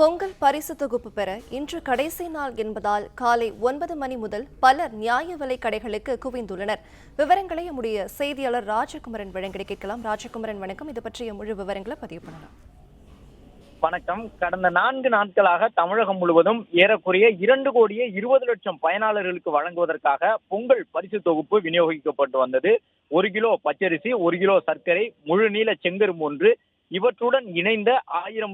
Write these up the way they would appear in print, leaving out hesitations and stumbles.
பொங்கல் பரிசு தொகுப்பு பெற இன்று கடைசி நாள் என்பதால் காலை 9 மணி முதல் பலர் நியாய விலைக் கடைகளுக்கு குவிந்துள்ளனர். விவரங்களை நம்முடைய செய்தியாளர் ராஜகுமரன் வழங்கி கேட்கலாம். ராஜகுமரன், வணக்கம். இது பற்றிய முழு விவரங்களை பதிவு பண்ணலாம். வணக்கம். கடந்த 4 நாட்களாக தமிழகம் முழுவதும் ஏறக்குறைய 2,20,00,000 பயனாளர்களுக்கு வழங்குவதற்காக பொங்கல் பரிசு தொகுப்பு விநியோகிக்கப்பட்டு வந்தது. 1 கிலோ பச்சரிசி, 1 கிலோ சர்க்கரை, முழு நீள செங்கரும்பு ஒன்று, இவற்றுடன் இணைந்த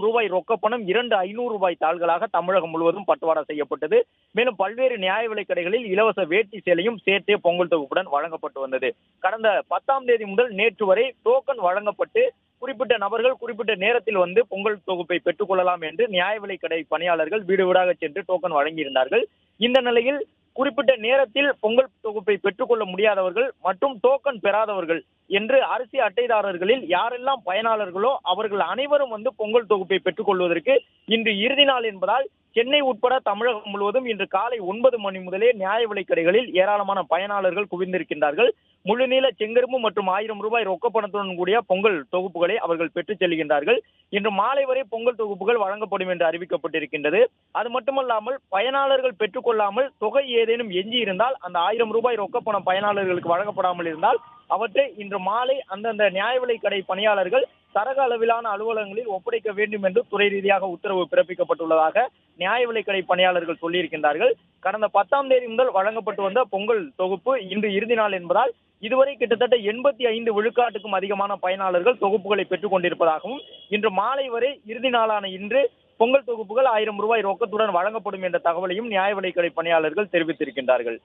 ரூபாய் 1000 ரொக்கப்பணம் 500 தாள்களாக தமிழகம் முழுவதும் பட்டுவாடா செய்யப்பட்டது. மேலும் பல்வேறு நியாய விலைக் கடைகளில் இலவச வேட்டி சேலையும் சேர்த்தே பொங்கல் தொகுப்புடன் வழங்கப்பட்டு வந்தது. கடந்த 10ஆம் தேதி முதல் நேற்று வரை டோக்கன் வழங்கப்பட்டு குறிப்பிட்ட நபர்கள் குறிப்பிட்ட நேரத்தில் வந்து பொங்கல் தொகுப்பை பெற்றுக் கொள்ளலாம் என்று நியாய விலைக் கடை பணியாளர்கள் வீடு வீடாக சென்று டோக்கன் வழங்கியிருந்தார்கள். இந்த நிலையில் குறிப்பிட்ட நேரத்தில் பொங்கல் தொகுப்பை பெற்றுக்கொள்ள முடியாதவர்கள் மற்றும் டோக்கன் பெறாதவர்கள் என்று அரிசி அட்டைதாரர்களில் யாரெல்லாம் பயனாளர்களோ அவர்கள் அனைவரும் வந்து பொங்கல் தொகுப்பை பெற்றுக் கொள்வதற்கு இன்று இறுதி நாள் என்பதால் சென்னை உட்பட தமிழகம் முழுவதும் இன்று காலை 9 மணி முதலே நியாய விலைக் கடைகளில் ஏராளமான பயனாளர்கள் குவிந்திருக்கின்றார்கள். முழுநீள செங்கரும்பு மற்றும் ரூபாய் 1000 ரொக்கப்பணத்துடன் கூடிய பொங்கல் தொகுப்புகளை அவர்கள் பெற்றுச் செல்கின்றார்கள். இன்று மாலை வரை பொங்கல் தொகுப்புகள் வழங்கப்படும் என்று அறிவிக்கப்பட்டிருக்கின்றது. அது மட்டுமல்லாமல் பயனாளர்கள் பெற்றுக் கொள்ளாமல் தொகை ஏதேனும் எஞ்சி இருந்தால் அந்த ரூபாய் 1000 ரொக்கப்பணம் பயனாளர்களுக்கு வழங்கப்படாமல் இருந்தால் அவற்றை இன்று மாலை அந்தந்த நியாய விலைக் கடை பணியாளர்கள் தரக அளவிலான அலுவலகங்களில் ஒப்படைக்க வேண்டும் என்று துறை ரீதியாக உத்தரவு பிறப்பிக்கப்பட்டுள்ளதாக நியாய விலைக் கடை பணியாளர்கள் சொல்லியிருக்கின்றார்கள். கடந்த 10ஆம் தேதி முதல் வழங்கப்பட்டு வந்த பொங்கல் தொகுப்பு இன்று இறுதி நாள் என்பதால் இதுவரை கிட்டத்தட்ட 85 விழுக்காட்டுக்கும் அதிகமான பயனாளர்கள் தொகுப்புகளை பெற்றுக் கொண்டிருப்பதாகவும் இன்று மாலை வரை இறுதி நாளான இன்று பொங்கல் தொகுப்புகள் ரூபாய் 1000 ரொக்கத்துடன் வழங்கப்படும் என்ற தகவலையும் நியாய விலைக் கடை பணியாளர்கள் தெரிவித்திருக்கின்றார்கள்.